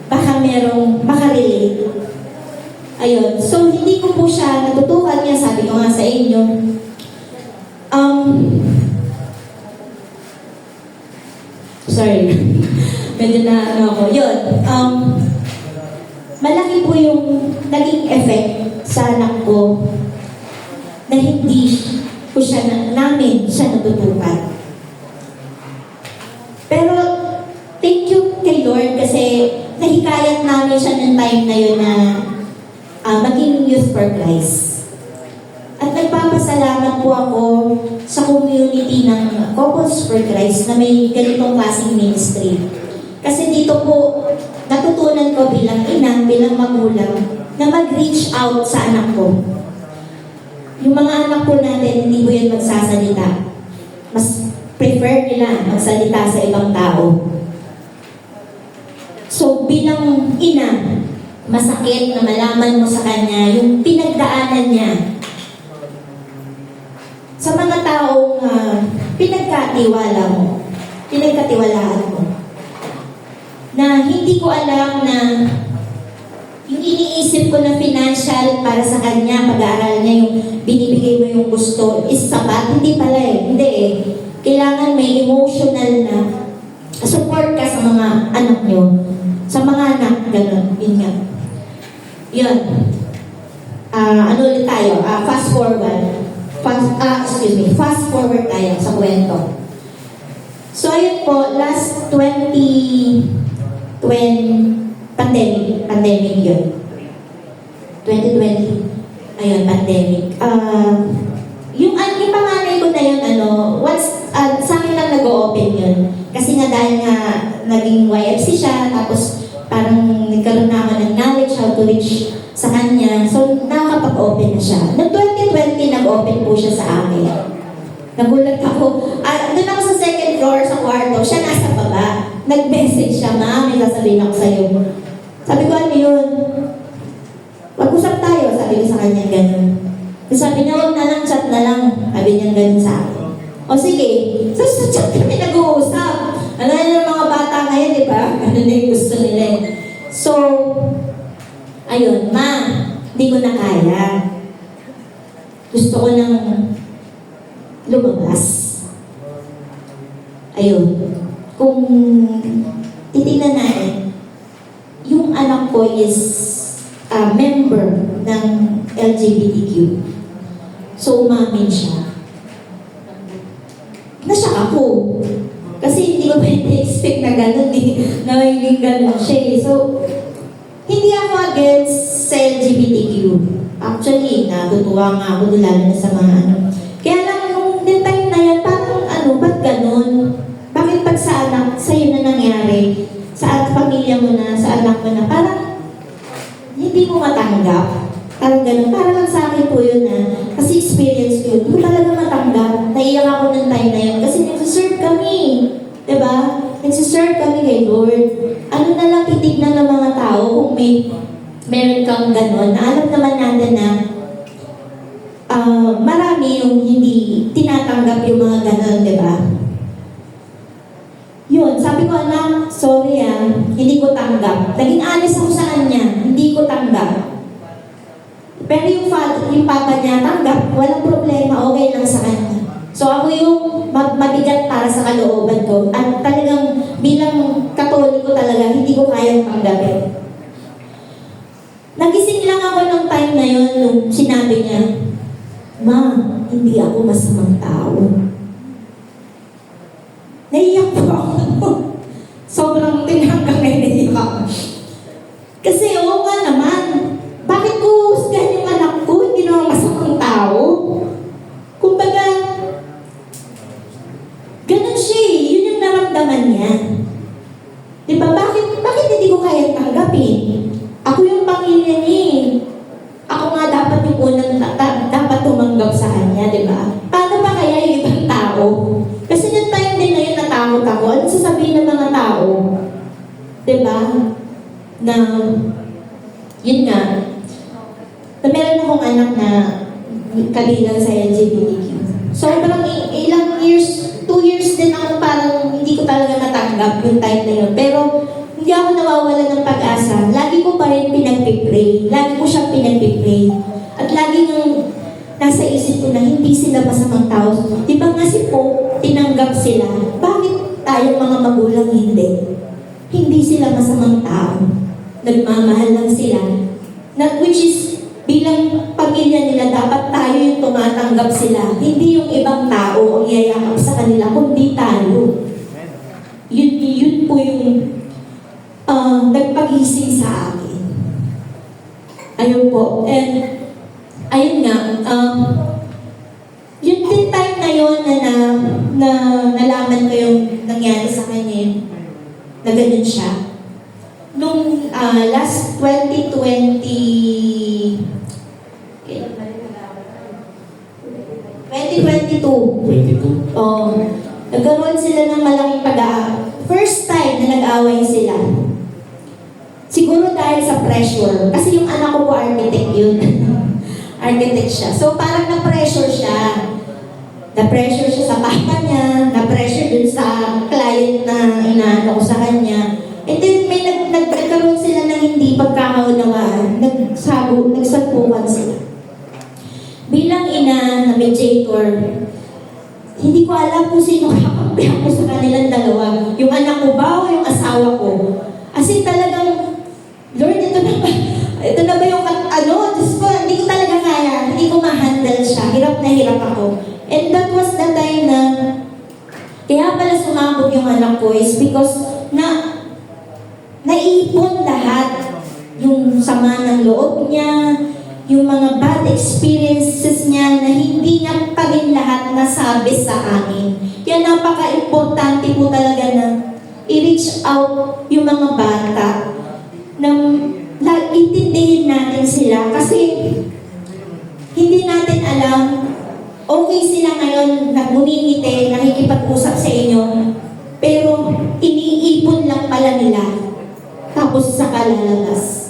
Baka merong makarelate. Ayun. So, hindi ko po siya natutukan niya. Sabi ko nga sa inyo. Sorry. Medyo na ako. Yun. Malaki po yung naging effect sa anak ko na hindi ko siya namin siya natutukan. Pero, thank you kay Lord kasi nahikayat namin siya ng time na yun na maging Youth for Christ. At nagpapasalamat po ako sa community ng Couples for Christ na may ganitong klaseng ministry. Kasi dito po, natutunan ko bilang ina, bilang magulang, na mag-reach out sa anak ko. Yung mga anak po natin, hindi po yan magsasalita. Mas prefer nila magsalita sa ibang tao. So, bilang ina, masakit na malaman mo sa kanya yung pinagdaanan niya sa mga taong pinagkatiwalaan mo na hindi ko alam na yung iniisip ko na financial para sa kanya, pag-aaral niya, yung binibigay mo yung gusto is sapat, hindi pala eh, hindi eh. Kailangan may emotional na support ka sa mga anak nyo, sa mga anak, gano'n, yun nga. Yun. Ano ulit tayo? Fast forward. Fast forward tayo sa kwento. So, ayun po, last 2020, pandemic yun. 2020. Ayun, pandemic. Yung panganay ko na yun, once, sa akin lang nag-o-open yun. Kasi nga dahil nga naging YFC siya, tapos parang nagkaroon na ako ng knowledge how to reach sa kanya. So, nakakapag-open na siya. Noong 2020, nag-open po siya sa akin. Nagulat ako. Doon ako sa second floor sa kwarto. Siya nasa baba. Nag-message siya, "Ma, may sasabihin ako sa'yo." Sabi ko, "Ano yun?" "Mag-usap tayo." Sabi ko sa kanya gano'n. Sabi niya, "Huwag na lang, chat na lang." Sabi niya gano'n sa akin. O sige. So, sa chat kami nag-uusap. Ano yung mga bata ngayon, di ba? Ano na yung gusto nila eh. So, ayun, "Ma, hindi ko na kaya. Gusto ko nang lumabas." Ayun. Kung titignan natin, yung anak ko is a member ng LGBTQ. So, umamin siya. Nasyak ako. Kasi hindi ko pwede expect na gano'n eh. Na magiging gano'n siya eh. So, hindi ako against sa LGBTQ. Actually, natutuwa nga ako lalo na sa mga ano. Kaya lang, nung time na yan, parang ba't ganun? Bakit pag sa anak, sa'yo na nangyari, sa pamilya mo na, sa anak mo na, parang hindi mo matanggap. Parang ganun. Parang lang sa akin po yun kasi experience ko yun. Hindi ko talaga matanggap. Naiyak ako ng time na yun kasi nagsiserve kami. Diba? Nagsiserve kami kay Lord. Ano na lang titignan ng mga tao kung meron kang ganun. Alam naman natin na marami yung hindi tinatanggap yung mga ganun, diba? Yun, sabi ko, anak, sorry hindi ko tanggap. Naging honest ako sa kanya, hindi ko tanggap. Pero yung papa niya tanggap, walang problema, okay lang sa kanya. So ako yung mabigat para sa kalooban ko. At talagang bilang Katoliko talaga, hindi ko kayang tanggapin. Nagising lang ako ng time na yun nung sinabi niya, Ma, hindi ako masamang tao. Naiyak po ako. Sobrang tinanggang naiyak ako. Kasi oo nga naman, bakit ko husgahan yung anak ko? Hindi naman masamang tao. Kumbaga, ganun siya eh. Yun yung naramdaman niya. Diba? Bakit hindi ko kaya tanggapin? Ako yung pamilya niya eh. Ako nga dapat yung unang dapat tumanggap sa kanya, diba? Paano pa kaya yung ibang tao? Kasi yung time din na yun natakot ako. Ano sasabihin ng mga tao? Diba? Na, yun nga, na meron akong anak na kabilang sa LGBTQ. Sobrang ilang years, 2 years din ako parang hindi ko talaga natanggap yung time na yun. Pero hindi ako nawawala ng pag-asa. Lagi ko pa rin pinagpipray. Lagi ko siyang pinagpipray. At lagi nang nasa isip ko na hindi sila masamang tao. Di ba nga si Pope, tinanggap sila. Bakit tayong mga magulang hindi? Hindi sila masamang tao. Nagmamahal lang sila. Which is, bilang pamilya nila, dapat tayo yung tumatanggap sila. Hindi yung ibang tao ang yayakap sa kanila, kundi tayo. Yun po yung nagpagising sa akin. Ayun po. And, ayun nga, yun din time na yun na nalaman ko yung nangyari sa kanya, na ganun siya. Nung last 2022, 22. nagkaroon sila ng malaking first time na nag-away sila. Siguro dahil sa pressure. Kasi yung anak ko po architect yun. Architect siya. So parang na-pressure siya. Na-pressure siya sa papa niya. Na-pressure dun sa client na inaano ko sa kanya. And then may nagkaroon sila ng hindi pagkakaunawaan. Nagsagpukan sila. Bilang ina na mediator, hindi ko alam kung sino kakampi ako sa kanilang dalawa. Yung anak ko ba o yung asawa ko? As in talagang, Lord, ito na ba yung, Diyos ko, hindi ko talaga kaya, hindi ko ma-handle siya. Hirap na hirap ako. And that was the time na, kaya pala sumabog yung anak ko is because naiipon lahat. Yung sama ng loob niya, yung mga bad experiences niya na hindi niya pa rin lahat nasabi sa amin. Kaya napaka-importante po talaga na i-reach out yung mga bata na intindihin natin sila kasi hindi natin alam, okay sila ngayon, nagmumingiti, nakikipag-usap sa inyo, pero iniipon lang pala nila, tapos sa kalalabas.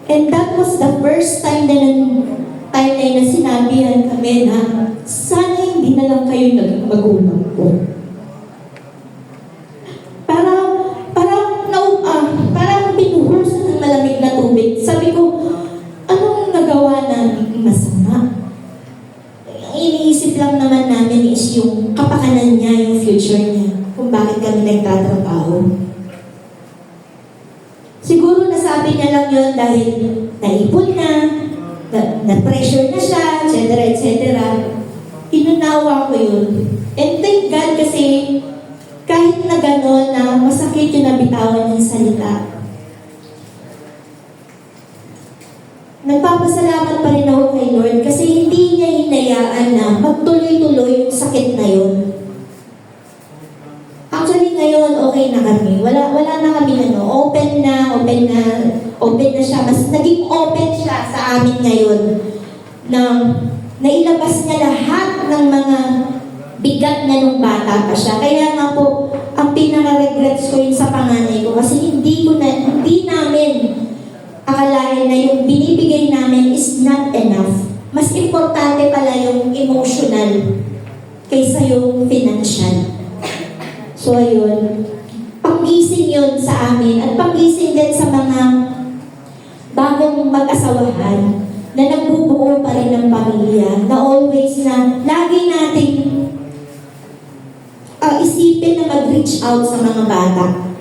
And that was the first time na sinabihan kami na sana hindi na lang kayo naging magulang ko. Parang binuhusan ng malamig na tubig. Sabi ko, anong nagawa namin masama? Ang iniisip lang naman namin is yung kapakanan niya, yung future niya, kung bakit kami nagtatrabaho. Siguro nasabi niya lang yun dahil naipon na-pressure na siya, etc. Inunawa ko yun. And thank God kasi kahit na gano'n na masakit yung nabitawan ng salita. nagtuloy-tuloy yung sakit na yun. Actually, ngayon, okay na kami. Wala na kami, open na siya. Mas naging open siya sa amin ngayon na nailabas niya lahat ng mga bigat na nung bata pa siya. Kaya nga po, ang pinaka-regrets ko yun sa panganay ko kasi hindi namin akalain na yung binibigay namin is not enough. Mas importante pala yung emotional kaysa yung financial. So ayun, panggising yun sa amin at panggising din sa mga bagong mag-asawahan na nagbubuo pa rin ng pamilya, na always na lagi nating isipin na mag-reach out sa mga bata.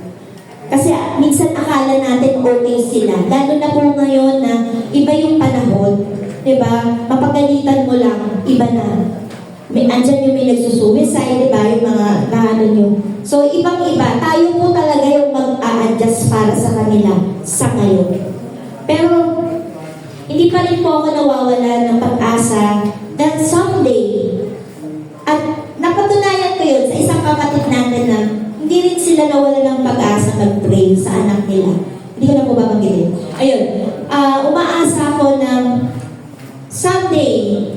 Kasi minsan akala natin okay sila. Lalo na po ngayon na iba yung panahon. Diba? Mapagalitan mo lang, iba na. Andyan yung may nagsusuicide, diba? Yung mga kahanon yun. So, ibang-iba. Tayo po talaga yung mag-a-adjust para sa kanila sa ngayon. Pero, hindi pa rin po ako nawawala ng pag-asa that someday, at napatunayan ko yun sa isang kapatid natin na hindi rin sila nawala ng pag-asa mag-pray sa anak nila. Hindi ko na po babanggitin. Ayun, umaasa ako na someday,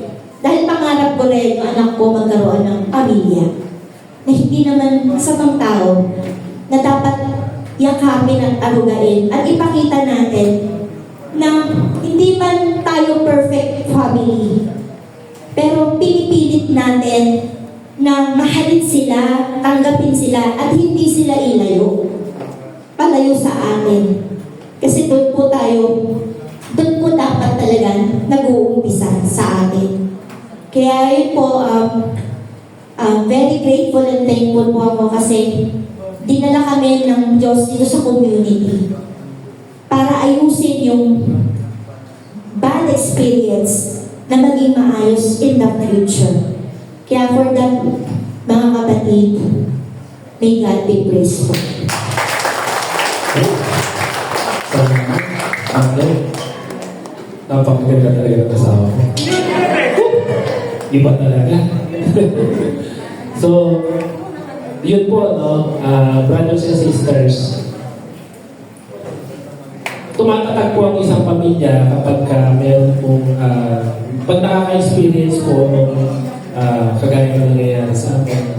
dahil pangarap ko rin yung anak ko magkaroon ng pamilya, na hindi naman masamang tao na dapat yakapin at arugain at ipakita natin na hindi man tayo perfect family, pero pinipilit natin na mahalin sila, tanggapin sila, at hindi sila ilayo. Palayo sa atin. Kasi doon po dapat talaga nag-uumpisa sa atin. Kaya yun po, very grateful and thankful po ako kasi dinala kami ng Diyos dito sa community para ayusin yung bad experience na maging maayos in the future. Kaya for that, mga kapatid, may God be praised po. Napakaganda talaga ng asawa ko. Iba talaga. So, yun po, brothers and sisters, tumatatag po ang isang pamilya kapag meron pong, pag nakaka-experience po ng kagaya ng nangyayari sa akin.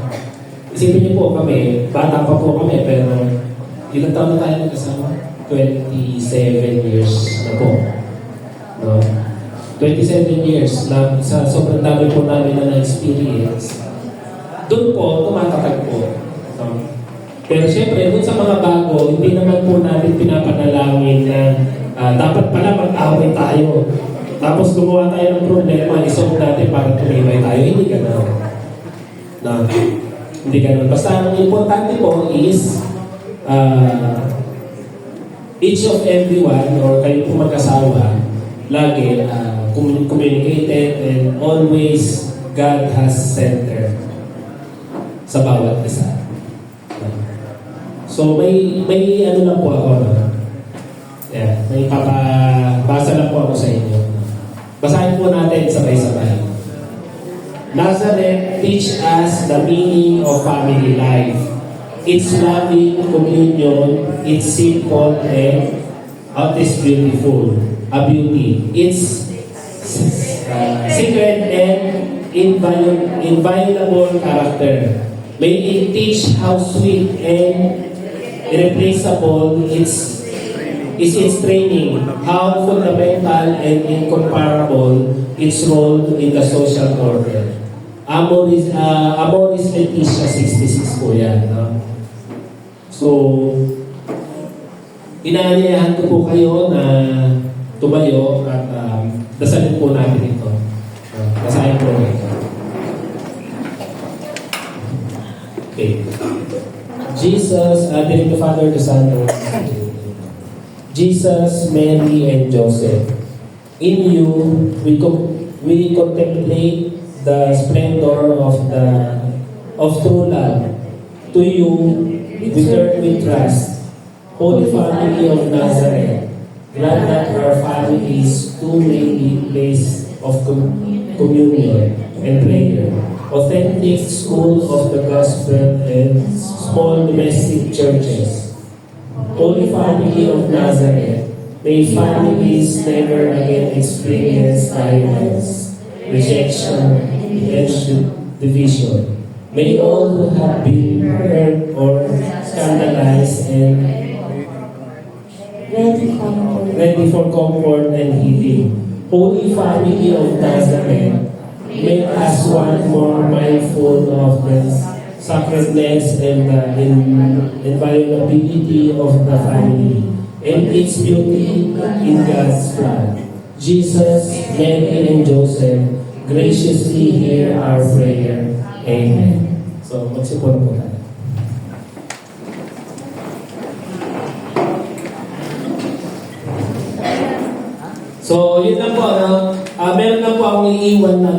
Isipin niyo po kami, bata pa po kami, pero ilang taon na tayo nagkasama? 27 years na po. No? 27 years na sa sobrang dami po namin na na-experience. Doon po, tumatatag po. No? Pero siyempre, doon sa mga bago, hindi naman po natin pinapanalangin na dapat pala mag-away tayo. Tapos gumawa tayo ng problema, isolve natin para tumibay tayo. Hindi gano'n. No? Hindi gano'n. Basta ang importante po is each of everyone or kayo po mag-asawa, lagi communicated and always God has center sa bawat isa. So may ano lang po ako. Yeah, may papabasa lang po ako sa inyo. Basahin po natin sabay-sabay. Nazareth teach us the meaning of family life. It's loving communion, it's simple and it's beautiful. A beauty. It's secret and inviolable character. May it teach how sweet and irreplaceable is its training, how fundamental and incomparable its role in the social order. Amoris Laetitia 66 po yan. No? So, inaanyayahan ko po kayo na tumayo at dasalin po natin ito. Basahin po ito. Okay. Jesus, name the Father, the Son, and the Holy Spirit. Jesus, Mary, and Joseph. In you, we contemplate the splendor of true love. To you, we turn with trust. Holy Family of Nazareth, grant that our families too may be place of communion and prayer. authentic school of the gospel, and small domestic churches. Holy Family of Nazareth, may families never again experience violence, rejection, and division. May all who have been hurt or scandalized and ready for comfort and healing. Holy Family of Nazareth, make us one more mindful of the sacredness and the inviolability of the family and its beauty in God's plan. Jesus, Mary, and Joseph, graciously hear our prayer. Amen. So, magsipon po tayo. So, yun lang po. Meron na po akong iiwan na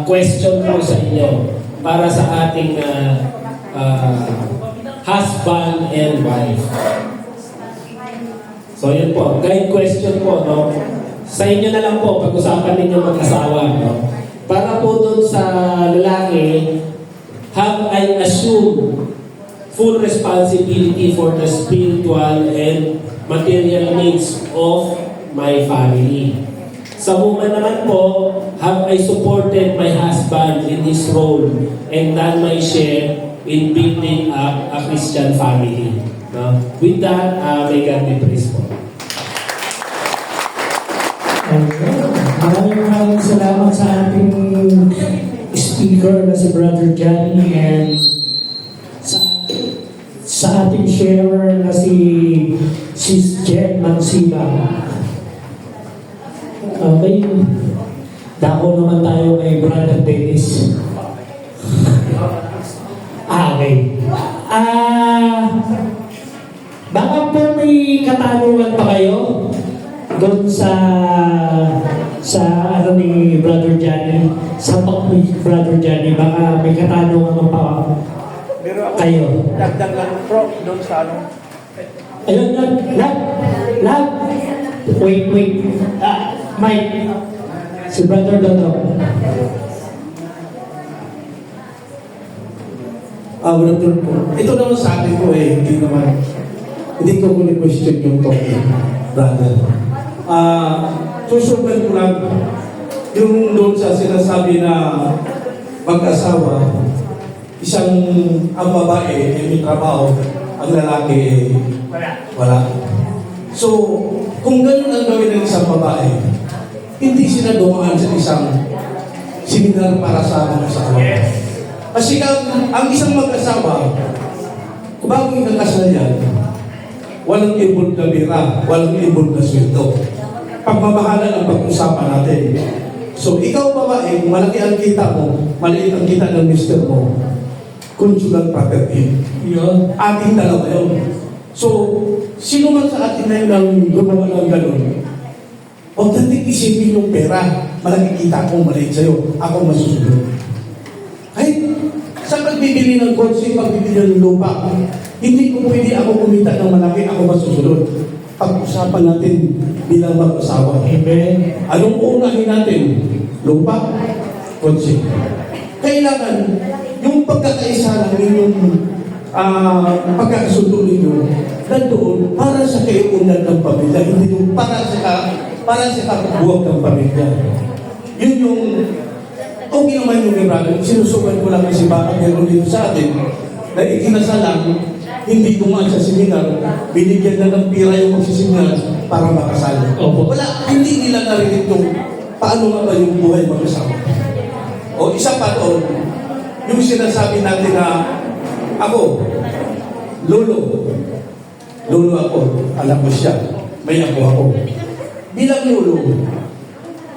question po sa inyo para sa ating husband and wife. So, yun po. Guide question po, no? Sa inyo na lang po, pag-usapan ninyo mag-asawa, no? Para po dun sa lalaki, have I assumed full responsibility for the spiritual and material needs of my family. Sa woman naman po, have I supported my husband in his role and done my share in building up a Christian family. No? With that, may God be praised po. Maraming salamat sa ating speaker na si Brother Johnny and sa ating sharer na si Sis Jen Mansiba. Okay. Dako naman tayo kay Brother Dennis. Okay. Baka po may katanungan pa kayo doon sa ano ni Brother Johnny, sa talk ni Brother Johnny, baka may katanungan pa Pero ako, kayo. dagdag lang pro doon sa ano. Ayun, lag. Wait. Mike, si Brother Dodo. Brother po. Ito naman sa akin po hindi ko question yung topic, brother. Susugan ko lang yung doon sa sinasabi na mag-asawa, ang babae ay may trabaho, ang lalaki wala. So, kung ganun ang gawin ng isang babae, hindi sila dumaan sa isang seminar para sa mag-asawa. Kasi ang isang mag-asawa, bago ikakasal yan, walang involved na pera, walang involved na sweldo. Pagmamahalan ang pag-usapan natin. So, ikaw babae, kung malaki ang kita mo, maliit ang kita ng mister mo, conjugal property. Yun. Ating dalawa yun. So, sino man sa atin na yun ang gumawa ng ganun, huwag natin isipin yung pera. Malaki kita ko, maliit sa'yo. Ako masusunod. Kahit sa pagbibili ng kotse, pagbibili ng lupa, hindi ko pwede ako kumita ng malaki, ako masusunod. Pag-usapan natin bilang mag-asawa. Amen. Anong unahin natin? Lupa? Kotse. Kailangan yung pagkakaisa lang yung pagkakasundo ninyo nandoon para sa kaiunan ng pamilya, hindi yung para sa kabuwag ng pamilya. Yun yung okay naman yung brother. Sinusukan ko lang si Baka meron dito sa atin na ikinasalang hindi dumaan sa seminar, binigyan na ng pira yung magsiseminar para makasal. Opo. Wala, hindi nila narinig itong paano nga ba yung buhay mag-asawa. O isa pa doon, yung sinasabi natin na ako, lolo ako, alam ko siya, may ako. Bilang lolo,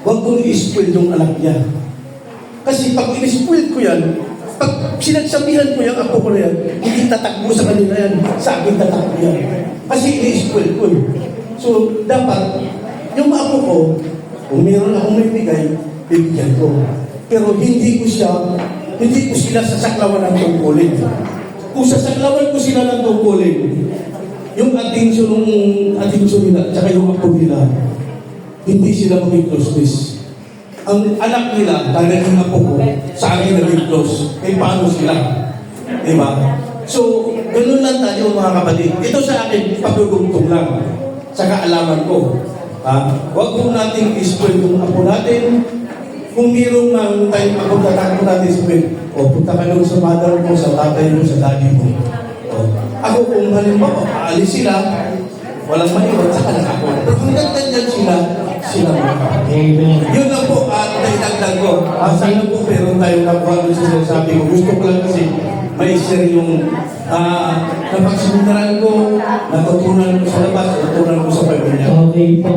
huwag kong i-spoil yung anak niya. Kasi pag in-spoil ko yan, pag sinagsabihan ko yung ako ko na yan, hindi tatakbo sa kanila yan, sa akin tatakbo yan. Kasi in-spoil ko. So, dapat, yung ako ko, kung mayroon akong may bigay, bibigyan ko. Pero hindi ko sila sasaklawan ng tungkulin. Kung sasaklawan ko sila ng tungkulin, yung atensyon nila, at saka yung ako nila, hindi sila maging closeness. ang anak nila, na naging apo ko, sa akin naging close. Eh, paano sila? Diba? So, ganun lang tayo mga kapatid. Ito sa akin, pagdudugtong lang sa kaalaman ko. Huwag po natin i-spoil yung apo natin. Kung mayroong mang time ako tatakbo natin spoil, punta ka doon sa mother mo, sa tatay mo, sa daddy mo. Ako kung halimbawa, aalis sila, walang maiwan, saka na ako. Pero kung nagtandyan sila mga kapatid. Amen. Yun lang po, at naitagdag ko. Sana po meron tayong nakuha doon sa sinasabi ko. Gusto ko lang kasi may share yung napagsimulan ko, natutunan ko sa labas, natutunan ko sa pamilya. Okay po.